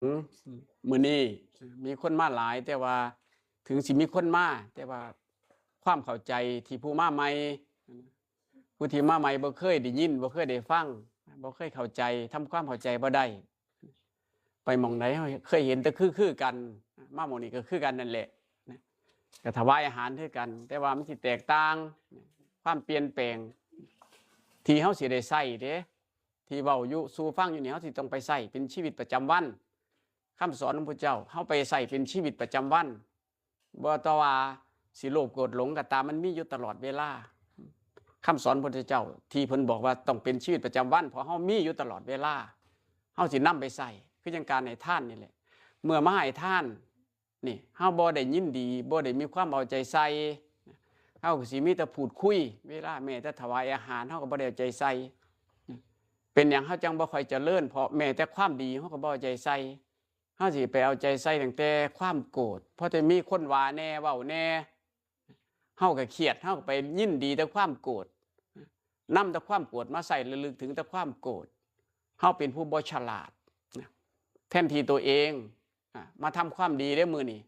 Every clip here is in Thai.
มื้อนี้มีคนมาหลายแต่ว่าถึงสิมีคนมาแต่ว่าความเข้าใจที่ผู้มาใหม่ผู้ที่มาใหม่บ่เคยได้ยินบ่เคยได้ฟังบ่เคยเข้าใจทำความเข้าใจบ่ได้ไปหม้องไหนเคยเห็นแต่คือกันมาหม้องนี้ก็คือกันนั่นแหละนะก็ถวายอาหารคือกัน แต่ว่ามันสิแตกต่างความเปลี่ยนแปลงที่เฮาสิได้ใช้เด้ที่เว้าอยู่สู่ฟังอยู่นี่เฮาสิต้องไปใช้เป็นชีวิตประจำวัน คำสอนของพระเจ้าเข้าไปใส่เป็นชีวิตประจำวันบ่ต่อว่าสิโลภโกรธหลงก็ตามมันมีอยู่ตลอดเวลาคำสอนพระเจ้าที่เพิ่นบอกว่าต้องเป็นชีวิตประจำวันเพราะเฮามีอยู่ตลอดเวลาเฮาสินำไปใส่คือจังการให้ท่านนี่แหละเมื่อมาให้ท่านนี่เฮาบ่ได้ยินดีบ่ได้มีความเอาใจใส่เฮาก็สิมีแต่พูดคุยเวลาแม้แต่ถวายอาหารเฮาก็บ่ได้เอาใจใส่เป็นหยังเฮาจังบ่ค่อยเจริญเพราะแม้แต่ความดีเฮาก็บ่เอาใจใส่เฮาสิไปเอาใจใส่ตั้งแต่ความโกรธเพราะแต่มีคนว่าแน่เว้าแน่เฮาก็เครียดเฮาก็ไปยินดีแต่ความโกรธนำแต่ความโกรธมาใส่ระลึกถึงแต่ความโกรธเฮาเป็นผู้บ่ฉลาดแทนที่ตัวเองมาทำความดีได้มื้อนี้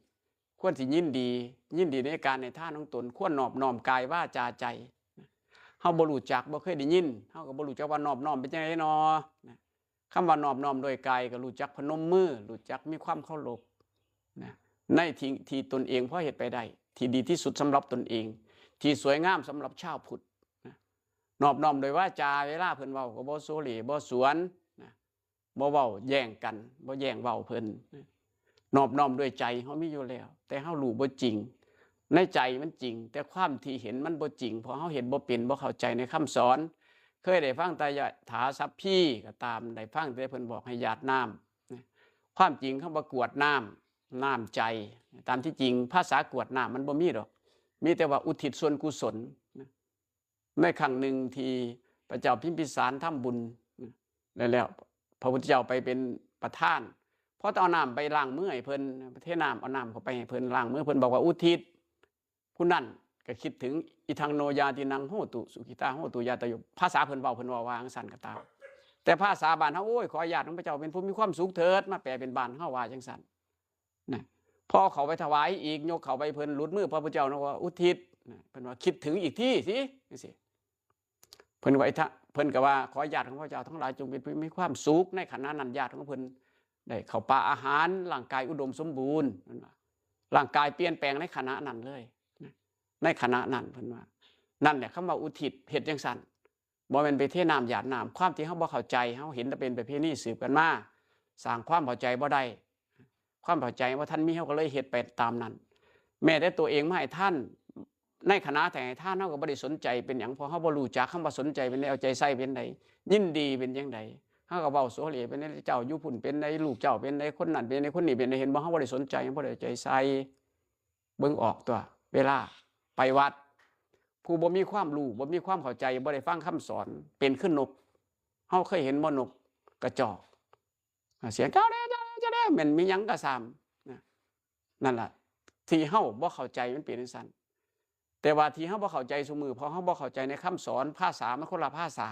ควรสิยินดีในการในท่านของตนควรนอบน้อมกายวาจาใจเฮาบ่รู้จักบ่เคยได้ยินเฮาก็บ่รู้จักว่านอบน้อมเป็นจังได๋น้อคำว่านอบน้อมโดยกายก็รู้จักพนมมือรู้จักมีความเคารพนะในที่ตนเองพอเหตุไปได้ที่ดีที่สุดสำหรับตนเองที่สวยงามสำหรับชาวพุทธนอบน้อมโดยว่าจาเวลาเพิ่นเว้าก็บ่โซเลบ่สวนบ่เว้าแย่งกันบ่แย่งเว้าเพิ่นนอบน้อมด้วยใจเฮามีอยู่แล้วแต่เฮารู้บ่จริงในใจมันจริงแต่ความที่เห็นมันบ่จริงเพราะเฮาเห็นบ่เป็นบ่เข้าใจในคำสอนเคยได้ฟังแต่ยะถาสัพพีก็ตามได้ฟังแต่เพิ่นบอกให้หยาดน้ำความจริงคำว่ากวดน้ำใจตามที่จริงภาษากวดน้ำมันบ่มีดอกมีแต่ว่าอุทิศส่วนกุศลในครั้งหนึ่งที่พระเจ้าพิมพิสารทำบุญแล้วพระพุทธเจ้าไปเป็นประธานพอเอาน้ำไปล้างมือให้เพิ่นประเทศน้ำเอาน้ำเข้าไปให้เพิ่นล้างมือเพิ่นบอกว่าอุทิศผู้นั้นก็คิดถึงอิทังโนยาตินังโหตุสุขิตาโหตุยาตโยภาษาเพิ่นเว้าเพิ่นว่าจังซั่นก็ตามแต่ภาษาบ้านเฮาโอ้ยขอญาติของพระเจ้าเป็นผู้มีความสุขเถิดมาแปลเป็นบ้านเฮาว่าจังซั่นนะพอเขาไปถวายอีกยกเขาไปเพิ่นหลุดมือพระพุทธเจ้าว่าอุทิศเพิ่นว่าคิดถึงอีกที่สิจังซี่เพิ่นว่าเพิ่นก็ว่าขอญาติของพระเจ้าทั้งหลายจงเป็นผู้มีความสุขในขณะนั้นญาติของเพิ่นได้เข้าป่าอาหารร่างกายอุดมสมบูรณ์ร่างกายเปลี่ยนแปลงในขณะนั้นเลยในขณะนั้นเพิ่นว่านั่นแหละคำว่าอุทิศเฮ็ดจังซั่นบ่แม่นไปเทน้ำหยาดน้ำความที่เฮาบ่เข้าใจเฮาเห็นแต่เป็นประเพณีสืบกันมาสร้างความเข้าใจบ่ได้ความเข้าใจว่าท่านมีเฮาก็เลยเฮ็ดไปตามนั้นแม้แต่ตัวเองมาให้ท่านในคณะแต่ให้ท่านเฮาก็บ่ได้สนใจเป็นหยังเพราะเฮาบ่รู้จักคำว่าสนใจเป็นเอาใจใส่เป็นใดยินดีเป็นจังไดเฮาก็เว้าโสเลเป็นเจ้าอยู่พุ่นเป็นใดลูกเจ้าเป็นใดคนนั้นเป็นใดคนนี้เป็นใดเห็นบ่เฮาบ่ได้สนใจบ่ได้ใจใส่เบิ่งออกตัวเวลาไปวัดผู้บ่มีความรู้บ่มีความเข้าใจบ่ได้ฟังคำสอนเป็นขึ้นนกเฮาเคยเห็นบ่นกกระจอกเสียงก้าวจะได้แม่นมีหยังก็ซ้ำนั่นล่ะที่เฮาบ่เข้าใจมันเป็นจังซั่นแต่ว่าที่เฮาบ่เข้าใจซุมื้อเพราะเฮาบ่เข้าใจในคำสอนภาษามันคนละภาษา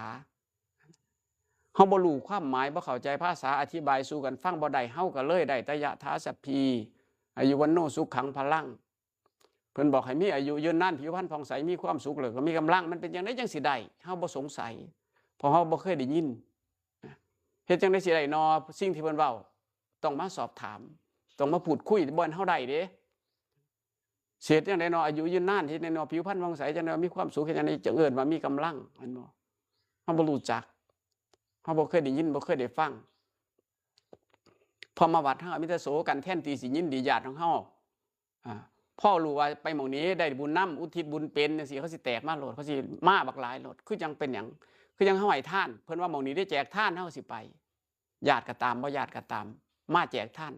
เฮาบ่รู้ความหมายบ่เข้าใจภาษาอธิบายสู่กันฟังบ่ได้เฮาก็เลยได้แต่ยะถาสัพพีอายุวันโนสุขังพลังเพิ่นบอกให้มีอายุยืนนานผิวพรรณผ่องใสมีความสุขเลยก็มีกำลังมันเป็นจังได๋จังสิได้เฮาบ่สงสัยเพราะเฮาบ่เคยได้ยินเฮ็ดจังได๋สิได้นอสิ่งที่เพิ่นเว้าต้องมาสอบถามต้องมาพูดคุยบ่เฮาได้เด้เสียจังได๋นออายุยืนนานเฮ็ดจังได๋นอผิวพรรณผ่องใสจังได๋มีความสุขเฮ็ดจังได๋จังเอิ้นว่ามีกำลังแม่นบ่เฮาบ่รู้จักเฮาบ่เคยได้ยินบ่เคยได้ฟังพอมาวัดเฮามีแต่โสกันแทนที่สิยินดีญาติของเฮาพ่อรู้ว่าไปหม่องนี้ได้บุญนำอุทิศบุญเป็นจังซี่เขาสิแตกมาโลดเขาสิมาบักหลายโลดคือจังเป็นหยังคือจังเฮาให้ทานเพิ่นว่าหม่องนี้ได้แจกทานเฮาสิไปญาติก็ตามบ่ญาติก็ตามมาแจกทาน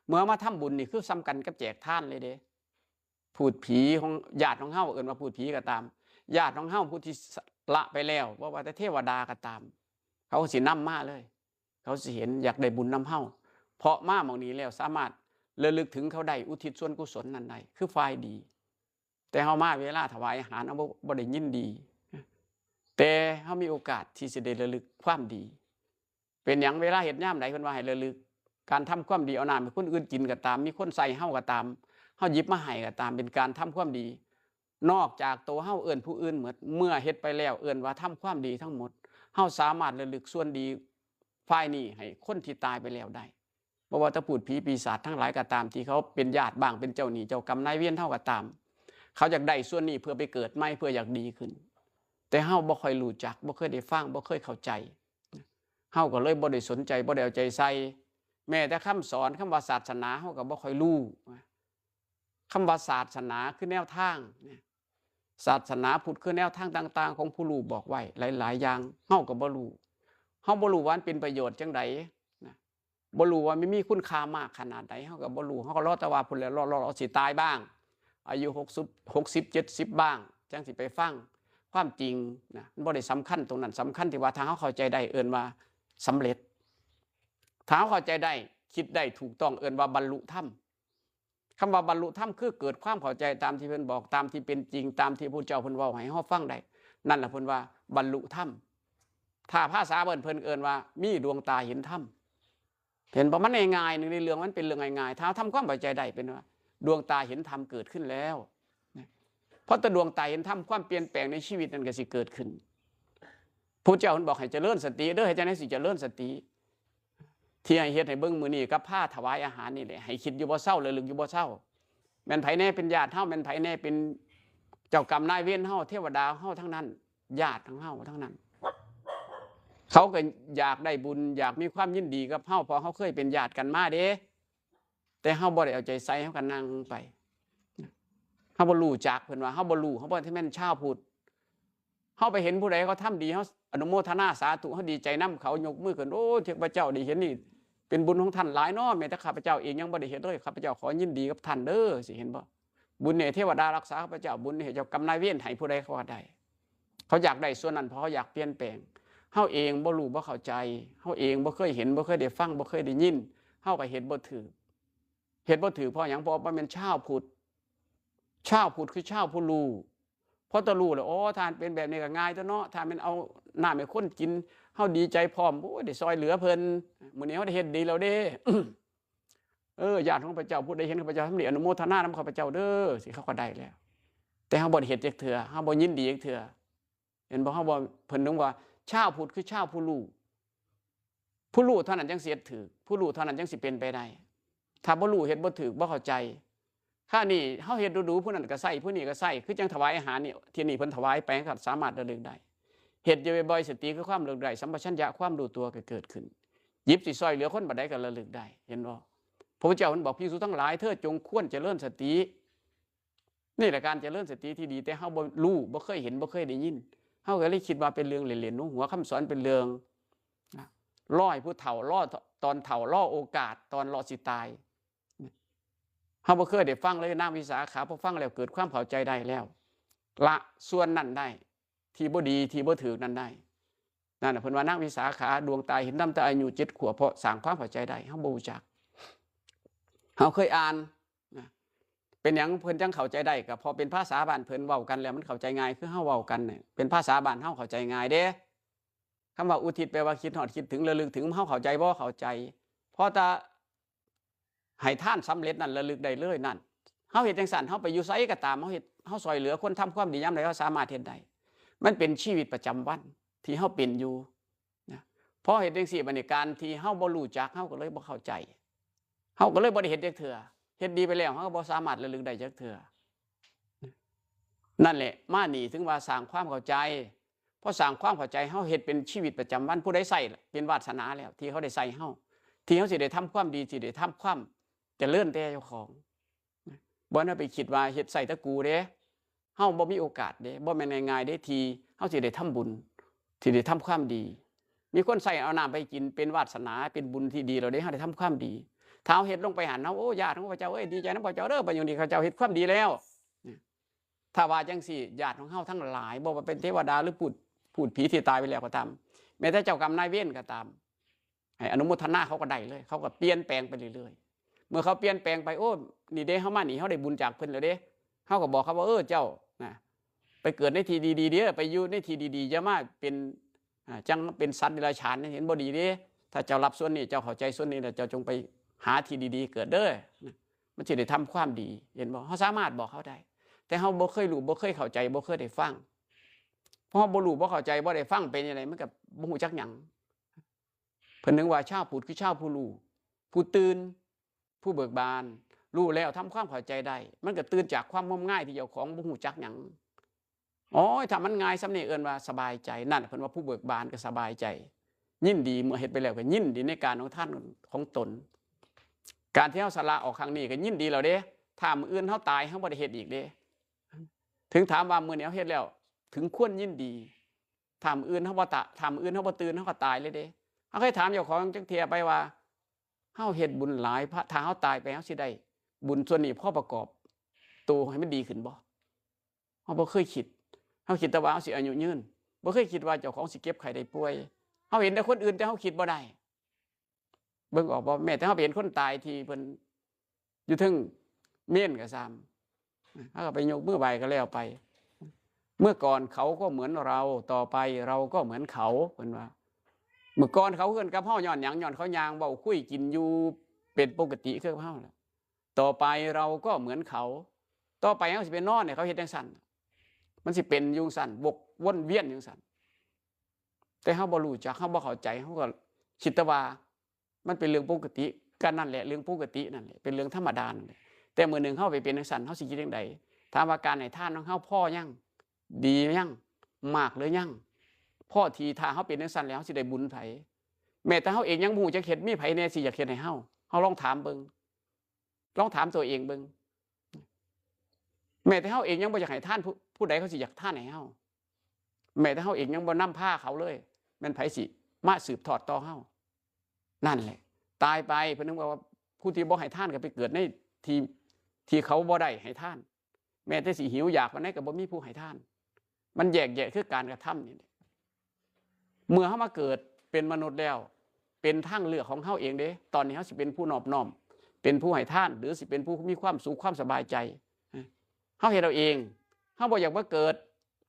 เมื่อมาทำบุญนี่คือซ้ำกันกับแจกทานเลยเด้พูดผีของญาติของเฮาเอิ้นว่าพูดผีก็ตามญาติของเฮาผู้ที่ละไปแล้วว่าแต่เทวดาก็ตามเขาสินำมาเลยเขาสิเห็นอยากได้บุญนำเฮาเพราะมาหม่องนี้แล้วสามารถระลึกถึงเขาได้อุทิศส่วนกุศลนั้นได้คือฝ่ายดีแต่เฮามาเวลาถวายอาหารเฮาบ่ได้ยินดีแต่เฮามีโอกาสที่สิได้ระลึกความดีเป็นหยังเวลาเฮ็ดยามใดเพิ่นว่าให้ระลึก การทำความดีเอาน้ำให้คนอื่นกินก็ตามมีคนใส่เฮาก็ตามเฮาหยิบมาให้ก็ตามเป็นการทำความดีนอกจากตัวเฮาเอิ้นผู้อื่นเมื่อเฮ็ดไปแล้วเอิ้นว่าทำความดีทั้งหมดเฮาสามารถระลึกส่วนดีฝ่ายนี้ให้คนที่ตายไปแล้วได้บ่ว่าจะพูดผีปีศาจทั้งหลายก็ตามที่เขาเป็นญาติบ้างเป็นเจ้าหนี้เจ้ากรรมนายเวรเฮาก็ตามเขาอยากได้ส่วนนี้เพื่อไปเกิดใหม่เพื่ออยากดีขึ้นแต่เฮาบ่ค่อยรู้จักบ่เคยได้ฟังบ่เคยเข้าใจเฮาก็เลยบ่ได้สนใจบ่ได้เอาใจใส่แม้แต่คำสอนคำว่าศาสนาเฮาก็บ่ค่อยรู้คำว่าศาสนาคือแนวทางศาสนาพุทธคือแนวทางต่างๆของผู้รู้บอกไว้หลายๆอย่างเฮาก็บ่รู้เฮาบ่รู้ว่ามันเป็นประโยชน์จังไดบ่รู้ว่ามันมีคุณค่ามากขนาดใดเฮาก็บ่รู้เฮาก็รอแต่ว่าพุ่นแหละรอสิตายบ้างอายุ60 70บ้างจังสิไปฟังความจริงนะมันบ่ได้สำคัญตรงนั้นสำคัญที่ว่าทางเฮาเข้าใจได้เอิ้นว่าสำเร็จถ้าเฮาเข้าใจได้คิดได้ถูกต้องเอิ้นว่าบรรลุธรรมคำว่าบรรลุธรรมคือเกิดความเข้าใจตามที่เพิ่นบอกตามที่เป็นจริงตามที่พระเจ้าเพิ่นเว้าให้เฮาฟังได้นั่นล่ะเพิ่นว่าบรรลุธรรมถ้าภาษาเพิ่นเอิ้นว่ามีดวงตาเห็นธรรมเห็นบ่มันง่ายๆนึงในเรื่องมันเป็นเรื่องง่ายๆถ้าทำความเข้าใจได้เป็นว่าดวงตาเห็นธรรมเกิดขึ้นแล้วเพราะแต่ดวงตาเห็นธรรมความเปลี่ยนแปลงในชีวิตนั้นก็สิเกิดขึ้นพระเจ้าเพิ่นบอกให้เจริญสติเด้อให้จังได๋สิเจริญสติที่ให้เฮ็ดให้เบิ่งมื้อนี้กับผ้าถวายอาหารนี่แหละให้คิดอยู่บ่เศร้าระลึกอยู่บ่เศร้าแม่นไผแน่เป็นญาติเฮาแม่นไผแน่เป็นเจ้ากรรมนายเวรเฮาเทวดาเฮาทั้งนั้นญาติของเฮาทั้งนั้นเขาก็อยากได้บุญอยากมีความยินดีกับเฮาเพราะเฮาเคยเป็นญาติกันมาเด้แต่เฮาบ่ได้เอาใจใส่เฮาก็นั่งไปเฮาบ่รู้จักเพิ่นว่าเฮาบ่รู้เฮาบ่ที่แม่นชาวพุทธเฮาไปเห็นผู้ใดเขาทำดีเฮาอนุโมทนาสาธุเฮาดีใจนำเขายกมือขึ้นโอ้เทพเจ้าได้เห็นนี่เป็นบุญของท่านหลายเนาะแม้แต่ข้าพเจ้าเองยังบ่ได้เห็นเลยข้าพเจ้าขอยินดีกับท่านเด้อสิเห็นบ่บุญเนี่ยเทวดารักษาข้าพเจ้าบุญเนี่ยเจ้ากรรมนายเวรให้ผู้ใดเขาว่าได้เขาอยากได้ส่วนนั้นเพราะเขาอยากเปลี่ยนแปลงเฮาเองบ่รู้บ่เข้าใจเฮาเองบ่เคยเห็นบ่เคยได้ฟังบ่เคยได้ยินเฮาก็เฮ็ดบ่ถูกเฮ็ดบ่ถูกเพราะหยังเพราะว่ามันชาวพุทธคือชาวผู้รู้พอตะรู้แล้วอ๋อทานเป็นแบบนี้ก็ง่ายตัวเนาะทานเป็นเอาน้ำให้คนกินเฮาดีใจพร้อมโอ้ยได้ซอยเหลือเพิ่นมื้อนี้เฮาได้เฮ็ดดีแล้วเด้ ญาติของพระเจ้าผู้ใดเห็นข้าพเจ้าทำดีอนุโมทนานำข้าพเจ้าเด้อสิเขาก็ได้แล้วแต่เฮาบ่ได้เฮ็ดจักเทื่อเฮาบ่ยินดีจักเทื่อเห็นบ่เฮาบ่เพิ่นถึงว่าชาวพุทธคือชาวผู้รู้เท่านั้นจังสิเฮ็ดถูกผู้รู้เท่านั้นจังสิเป็นไปได้ถ้าบ่รู้เฮ็ดบ่ถูกบ่เข้าใจข้านี่เฮาเฮ็ดดูๆผู้นั้นก็ใส่ผู้นี้ก็ใส่คือจังถวายอาหารนี่ที่นี่เพิ่นถวายไปก็สามารถระลึกได้เฮ็ดอยู่บ่อยๆสติคือความระลึกได้สัมปชัญญะความรู้ตัวก็เกิดขึ้นหยิบสิซอยเหลือคนบ่ได้ก็ระลึกได้เห็นบ่พระพุทธเจ้าบอกภิกษุทั้งหลายเธอจงควรเจริญสตินี่แหละการเจริญสติที่ดีแต่เฮาบ่รู้บ่เคยเห็นบ่เคยได้ยินเฮาก็เลยคิดว่าเป็นเรื่องเล่นๆหัวคำสอนเป็นเรื่องล่อให้ผู้เฒ่าล่อตอนเฒ่าล่อโอกาสตอนรอสิตายเฮาบ่เคยได้ฟังเลยนางวิสาขาพอฟังแล้วเกิดความเข้าใจได้แล้วละส่วนนั้นได้ที่บ่ดีที่บ่ถูกนั้นได้นั่นน่ะเพิ่นว่านางวิสาขาดวงตาเห็นนำแต่อายุ7 ขวบเพราะสร้างความเข้าใจได้เฮาบ่รู้จักเฮาเคยอ่านเป็นหยังเพิ่นจังเข้าใจได้ก็พอเป็นภาษาบ้านเพิ่นเว้ากันแล้วมันเข้าใจง่ายคือเฮาเว้ากันเนี่ยเป็นภาษาบ้านเฮาเข้าใจง่ายเด้คำว่าอุทิศแปลว่าคิดฮอดคิดถึงระลึกถึงเฮาเข้าใจบ่เข้าใจพอตาให้ท่านสำเร็จนั่นระลึกได้เลยนั่นเฮาเฮ็ดจังซั่นเฮาไปอยู่ไสก็ตามเฮาเฮ็ดเฮาช่วยเหลือคนทำความดียามใดเฮาสามารถเฮ็ดได้มันเป็นชีวิตประจำวันที่เฮาเป็นอยู่นะพอเฮ็ดจังซี่บัดนี้การที่เฮาบ่รู้จักเฮาก็เลยบ่เข้าใจเฮาก็เลยบ่ได้เฮ็ดจักเทื่อเฮ็ดดีไปแล้วเฮาก็บ่สามารถระลึกได้จักเทื่อนั่นแหละมานี่ถึงว่าสร้างความเข้าใจพอสร้างความเข้าใจเฮาเฮ็ดเป็นชีวิตประจำวันผู้ใดใส่เป็นวาสนาแล้วที่เขาได้ใส่เฮาที่เฮาสิได้ทำความดีสิได้ทำความเจริญแต่เจ้าของบ่น่าไปคิดว่าเฮ็ดใส่ตะกูเด้เฮาบ่มีโอกาสเด้บ่แม่นง่ายๆเด้ที่เฮาสิได้ทำบุญสิได้ทำความดีมีคนใส่เอาน้ำไปกินเป็นวาสนาเป็นบุญที่ดีเราได้เฮาได้ทำความดีถ้าเฮ็ดลงไปหันเฮาโอ้ญาติของพระเจ้าเอ้ยดีใจนำพระเจ้าเด้อบัดนี้ข้าเจ้าเฮ็ดความดีแล้วถ้าว่าจังซี่ญาติของเฮาทั้งหลายบ่ว่าเป็นเทวดาหรือพูดผีที่ตายไปแล้วก็ตามแม้แต่เจ้ากรรมนายเวรก็ตามให้อนุโมทนาเขาก็ได้เลยเขาก็เปลี่ยนแปลงไปเรื่อยๆเมื่อเขาเปลี่ยนแปลงไปโอ้นี่เด้เฮามานี่เฮาได้บุญจากเพิ่นแล้วเด้เฮาก็บอกเขาว่าเจ้านะไปเกิดในที่ดีๆเด้อไปอยู่ในที่ดีๆอย่ามาเป็นจังเป็นสัตว์เดรัจฉานเห็นบ่ดีเด้ถ้าเจ้ารับส่วนนี้เจ้าเข้าใจส่วนนี้แล้วเจ้าจงไป หาที่ดีๆเกิดเด้อมันจะได้ทำความดีเห็นบ่เขาสามารถบอกเขาได้แต่เขาบ่เคยรู้บ่เคยเข้าใจบ่เคยได้ฟังเพราะบ่รู้บ่เข้าใจบ่ได้ฟังเป็นยังไงมันกับบ่ฮู้จักหยังเพิ่นนึกว่าชาวพุทธคือชาวผู้รู้ผู้ตื่นผู้เบิกบานรู้แล้วทำความเข้าใจได้มันก็ตื่นจากความงมงายที่เจ้าของบ่ฮู้จักหยังอ๋อถ้ามันง่ายสำนี้เอิ้นว่าสบายใจนั่นเพิ่นว่าผู้เบิกบานก็สบายใจยินดีเมื่อเฮ็ดไปแล้วก็ยินดีในการของท่านของตนการที่เฮาสละออกครั้งนี้ก็ยินดีแล้วเด้ถ้ามื้ออื่นเฮาตายเฮาบ่ได้เฮ็ดอีกเด้ถึงถามว่ามื้อนี้เฮาเฮ็ดแล้วถึงควรยินดีถ้ามื้ออื่นเฮาบ่ตะถ้ามื้ออื่นเฮาบ่ตื่นเฮาก็ตายเลยเด้เฮาเคยถามเจ้าของจักเที่ยไปว่าเฮาเฮ็ดบุญหลายถ้าเฮาตายไปเฮาสิได้บุญส่วนนี้พอประกอบตัวให้มันดีขึ้นบ่เฮาบ่เคยคิดเฮาคิดแต่ว่าเฮาสิอายุยืนบ่เคยคิดว่าเจ้าของสิเก็บไข้ได้ป่วยเฮาเห็นแต่คนอื่นแต่เฮาคิดบ่ได้เบิ่งออกบ่แม้แต่เฮาไปเห็นคนตายที่เพิ่นอยู่ถึงเม่นก็ซ้ำเฮาก็ไปยกมือไหว้ก็แล้วไปเมื่อก่อนเขาก็เหมือนเราต่อไปเราก็เหมือนเขาเพิ่นว่าเมื่อก่อนเขาเฮือนกับเฮาย้อนหยังย้อนเขาย่างเว้าคุยกินอยู่เป็นปกติคือเฮาล่ะต่อไปเราก็เหมือนเขาต่อไปเฮาสิไปนอนให้เขาเฮ็ดจังซั่นมันสิเป็นอยู่ซั่นวกวนเวียนอยู่ซั่นแต่เฮาบ่รู้จักเฮาบ่เข้าใจเฮาก็คิดแต่ว่ามันเป็นเรื่องปกติก็นั่นแหละเรื่องปกตินั่นแหละเป็นเรื่องธรรมดานั่นแหละแต่มื้อนึงเฮาไปเป็นจังซั่นเฮาสิคิดจังไดถามว่าการให้ทานของเฮาพอยังดียังมากหรือยังพ่อทีถ้าเฮาเป็นจังซั่นแล้วสิได้บุญไผแม้แต่เฮาเองยังบ่ฮู้จักเฮ็ดมีไผแน่สิอยากเฮ็ดให้เฮาลองถามเบิ่งลองถามตัวเองเบิ่งแม้แต่เฮาเองยังบ่อยากให้ทานผู้ใดเขาสิอยากทานให้เฮาแม้แต่เฮาเองยังบ่นำพาเขาเลยแม่นไผสิมาสืบทอดต่อเฮานั่นแหละตายไปเพิ่นนึกว่าผู้ที่บ่ให้ทานก็ไปเกิดในที่เขาบ่ได้ให้ทานแม้แต่สิหิวอยากปานใดก็บ่มีผู้ให้ทานมันแยกแยะคือการกระทำนี่เมื่อเฮามาเกิดเป็นมนุษย์แล้วเป็นทางเลือกของเฮาเองเด้ตอนนี้เฮาสิเป็นผู้นอบน้อมเป็นผู้ให้ทานหรือสิเป็นผู้มีความสุขความสบายใจเฮาเฮ็ดเอาเองเฮาบ่อยากมาเกิด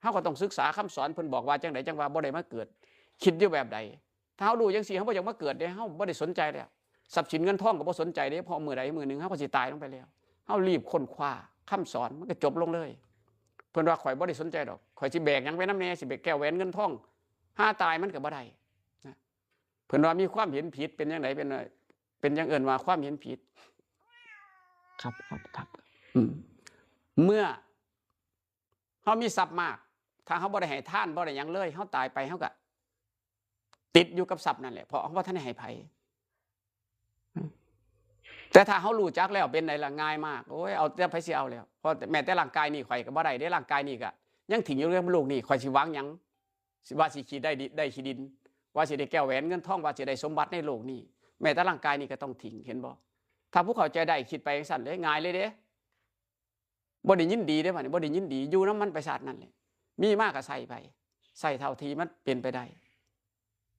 เฮาก็ต้องศึกษาคำสอนเพิ่นบอกว่าจังไดจังว่าบ่ได้มาเกิดคิดอยู่แบบใดถ้าเฮารู้จังซี่เฮาบ่อยากมาเกิดเด้เฮาบ่ได้สนใจแล้วทรัพย์สินเงินทองก็บ่สนใจเด้พอมื้อใดมื้อนึงเฮาก็สิตายลงไปแล้วเฮารีบค้นคว้าคำสอนมันก็จบลงเลยเพิ่นว่าข่อยบ่ได้สนใจดอกข่อยสิแบกหยังไว้นำแน่สิแบกแก้วแหวนเงินทองหาตายมันก็บ่ได้นะเพิ่นว่ามีความเห็นผิดเป็นจังไดเป็นจังเอิ้นว่าความเห็นผิดครับเมื่อเฮามีทรัพย์มากถ้าเฮาบ่ได้ให้ทานบ่ได้หยังเลยเฮาตายไปเฮาก็ติดอยู่กับทรัพย์นั่นแหละเพราะเฮาบ่ทันได้ให้ไผแต่ถ้าเฮารู้จักแล้วเป็นไดล่ะง่ายมากโอ้ยเอาแต่ไผสิเอาแล้วเพราะแม้แต่ร่างกายนี่ข่อยก็บ่ได้เด้ร่างกายนี่ก็ยังทิ้งอยู่เรื่องโลกนี่ข่อยสิหวังหยังสิว่าสิขี้ได้ขี้ดินว่าสิได้แก้วแหวนเงินทองว่าสิได้สมบัติในโลกนี้แม้แต่ร่างกายนี่ก็ต้องทิ้งเห็นบ่ถ้าผู้เข้าใจได้คิดไปจังซั่นเลยง่ายเลยเด้บ่ได้ยินดีเด้บัดนี้บ่ได้ยินดีอยู่นำมันไปซาดนั่นแหละมีมากก็ใส่ไปใส่เท่าที่มันเป็นไปได้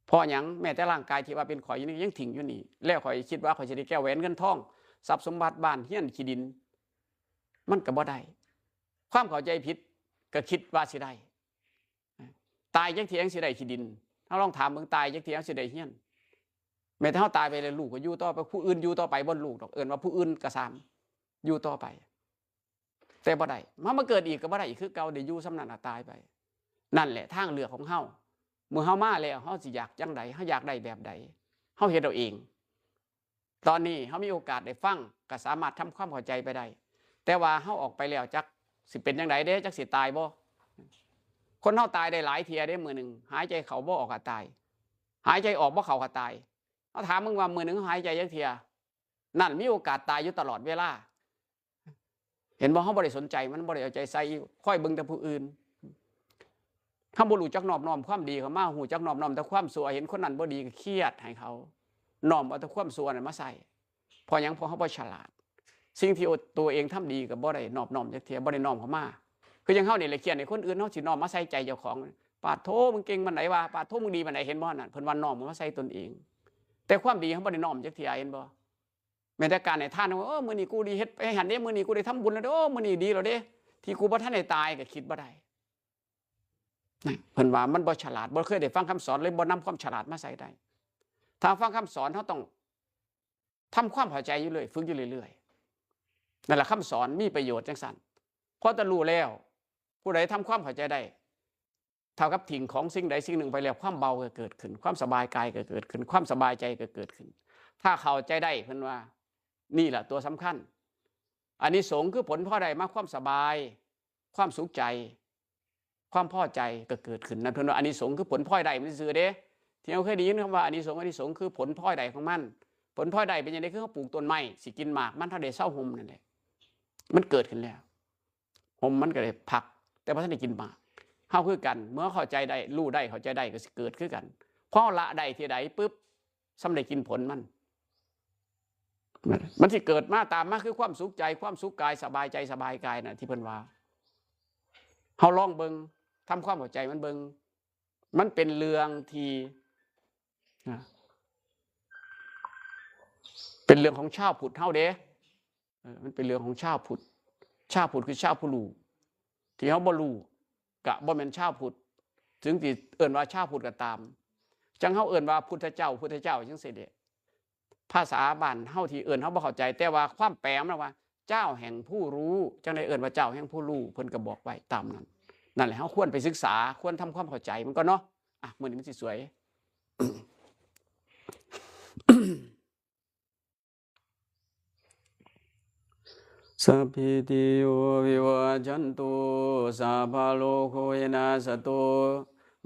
เพราะหยังแม้แต่ร่างกายที่ว่าเป็นข่อยอยู่นี่ยังทิ้งอยู่นี่แล้วข่อยคิดว่าข่อยสิได้แก้วแหวนเงินทองทรัพย์สมบัติบ้านเฮียนขี้ดินมันก็บ่ได้ความเข้าใจผิดก็คิดว่าสิได้ตายจักเที่ยงสิได้ขี้ดินเฮาลองถามเบิ่งตายจักเที่ยงสิได้เฮียนแม้แต่เฮาตายไปแล้วลูกก็อยู่ต่อไปผู้อื่นอยู่ต่อไปบ่ลูกดอกเอิ้นว่าผู้อื่นก็ซ้ำอยู่ต่อไปแต่บ่ได้มาเกิดอีกก็บ่ได้อีกคือเก่าได้อยู่ส่ำนั้นตายไปนั่นแหละทางเลือกของเฮาเมื่อเฮามาแล้วเฮาสิอยากจังไดเฮาอยากได้แบบใดเฮาเฮ็ดเอาเองตอนนี้เฮามีโอกาสได้ฟังก็สามารถทำความเข้าใจไปได้แต่ว่าเฮาออกไปแล้วจักสิเป็นจังไดเด้จักสิตายบ่คนเฮาตายได้หลายเที่ยเด้มื้อนึงหายใจเข้าบ่ออกก็ตายหายใจออกบ่เข้าก็ตายเฮาถามมึงว่ามื้อนึงหายใจจักเที่ยนั่นมีโอกาสตายอยู่ตลอดเวลาเห็นบ่เฮาบ่ได้สนใจมันบ่ได้เอาใจใส่ค่อยเบิ่งแต่ผู้อื่นเฮาบ่รู้จักนอบน้อมความดีเข้ามาฮู้จักนอบน้อมแต่ความชั่วเห็นคนนั้นบ่ดีก็เครียดให้เขาน้อมเอาแต่ความชั่วนั้นมาใส่เพราะหยังเพราะเฮาบ่ฉลาดสิ่งที่ตัวเองทำดีก็บ่ได้นอบน้อมจักเที่ยบ่ได้น้อมเข้ามาคือจังเฮานี่แหละเครียดให้คนอื่นเฮาสิน้อมมาใส่ใจเจ้าของปาดโธมึงเก่งปานไหนวะปาดโธมึงดีปานไหนเห็นบ่นั่นเพิ่นว่าน้อมมาใส่ตนเองแต่ความดีเฮาบ่ได้น้อมจักเที่ยเห็นบ่แม้แต่การให้ทานว่ามื้อนี้กูดีเฮ็ดให้หันเด้มื้อนี้กูได้ทำบุญแล้วเด้อมื้อนี้ดีแล้วเด้ที่กูบ่ทันได้ตายก็คิดบ่ได้นะเพิ่นว่ามันบ่ฉลาดบ่เคยได้ฟังคำสอนเลยบ่นำความฉลาดมาใส่ได้ถ้าฟังคำสอนเฮาต้อง ทำความเข้าใจอยู่เลยฝึกอยู่เรื่อยๆนั่นแหละคำสอนมีประโยชน์จังสันพอตะรู้แล้วผู้ใดทำความเข้าใจได้เท่ากับทิ้งของสิ่งใดสิ่งหนึ่งไปแล้วความเบาก็เกิดขึ้นความสบายกายก็เกิดขึ้นความสบายใจก็เกิดขึ้นถ้าเข้าใจได้เพิ่นว่านี่แหละตัวสำคัญอานิสงส์คือผลพอได้มาความสบายความสุขใจความพอใจก็เกิดขึ้นนั่นเพิ่นว่าอานิสงส์คือผลพลอยได้มันซื่อเด้ที่เราเคยได้ยินคำว่าอานิสงส์คือผลพลอยได้ของมันผลพลอยได้เป็นยังไงคือเขาปลูกต้นไม้สิกินหมากมันเท่าได้เศร้าห่มนั่นแหละมันเกิดขึ้นแล้วห่มมันก็เลยผักแต่พอท่านได้กินหมากเฮาคือกันเมื่อเข้าใจได้รู้ได้เข้าใจได้ก็สิเกิดขึ้นกันพอละได้ที่ใดปุ๊บสำเร็จกินผลมันสิเกิดมาตามมาคือความสุขใจความสุขกายสบายใจสบายกายน่ะที่เพิ่นว่าเฮาลองเบิ่งทำความเข้าใจมันเบิ่งมันเป็นเรื่องที่เป็นเรื่องของชาวพุทธเฮาเด้มันเป็นเรื่องของชาวพุทธคือชาวผู้รู้ที่เฮาบ่รู้กะบ่แม่นชาวพุทธถึงที่เอิ้นว่าชาวพุทธก็ตามจังเฮาเอิ้นว่าพุทธเจ้าจังซี่เด้ภาษาบ้านเฮาที่เอิ้นเฮาบ่เข้าใจแต่ว่าความแปลมันว่าเจ้าแห่งผู้รู้จังได้เอิ้นว่าเจ้าแห่งผู้รู้เพิ่นก็บอกไว้ตามนั้นนั่นแหละเฮาควรไปศึกษาควรทำความเข้าใจมันก็เนาะมื้อนี้มันสิสวย สัพพิติโยวิวัจจันตุสัพพะโลกโควินาศตุ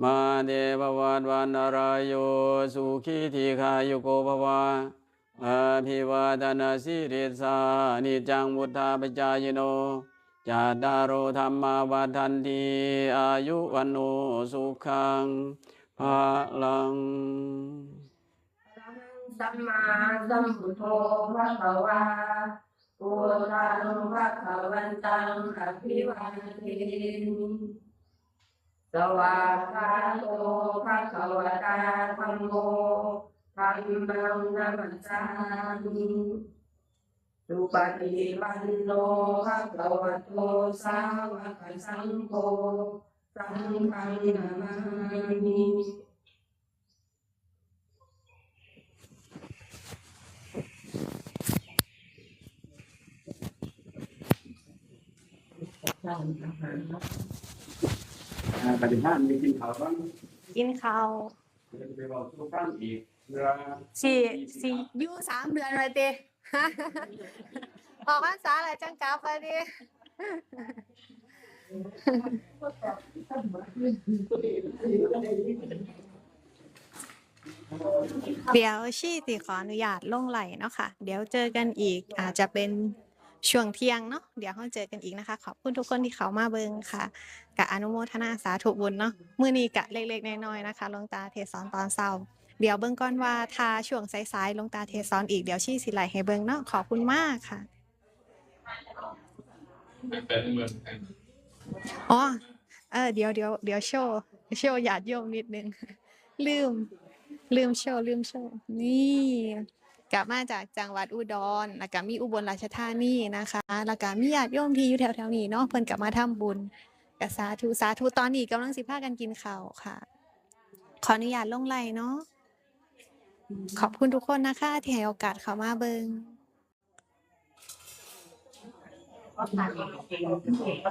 มาเตภวัตวันตรายโยสุขีทีขายุโกภวะอภิวาทนาสิริสานิจังวุฒาปจายโนจัตตารโอธรรมาวัฏันติอายุวันโนสุขังภะลังสัมมาสัมพุทโธภะคะวาพุทธังภะคะวันตังอภิวาเทมิสวากขาโตภะคะวะตาธัมโมธัมมังนัมสสามิสุปฏิปันโนภะคะวะโตสาวกสังโฆสังฆังนามามิปฏิภาณมีกินข้าวบ้าง กินข้าว ไปบอกทุกท่านอีกเวลา สิอยู่3 เดือนเลยติ ออกพรรษาแล้วจังกลับมาดิเดี๋ยวชี่ติขออนุญาตลงไหลเนาะค่ะเดี๋ยวเจอกันอีกอาจจะเป็นช่วงเที่ยงเนาะเดี๋ยวเราเจอกันอีกนะคะขอบคุณทุกคนที่เขามาเบิ่งค่ะกะอนุโมทนาสาธุบุญเนาะมื้อนี้กะเล็กๆน้อยๆนะคะหลวงตาเทศสอนตอนเช้าเดี๋ยวเบิ่งก่อนว่าถ้าช่วงสายๆหลวงตาเทศสอนอีกเดี๋ยวชี่สิไหลให้เบิ่งเนาะขอบคุณมากค่ะอ๋อเดี๋ยวโชว์ญาติโยมนิดนึงลืมโชว์นี่กลับมาจากจังหวัดอุดรแล้วก็มีอุบลราชธานีนะคะแล้วก็มีญาติโยมที่อยู่แถวๆนี้เนาะเพิ่นก็มาทำบุญก็สาธุตอนนี้กำลังสิพากันกินข้าวค่ะขออนุญาตลงไลน์เนาะขอบคุณทุกคนนะคะที่ให้โอกาสเข้ามาเบิ่ง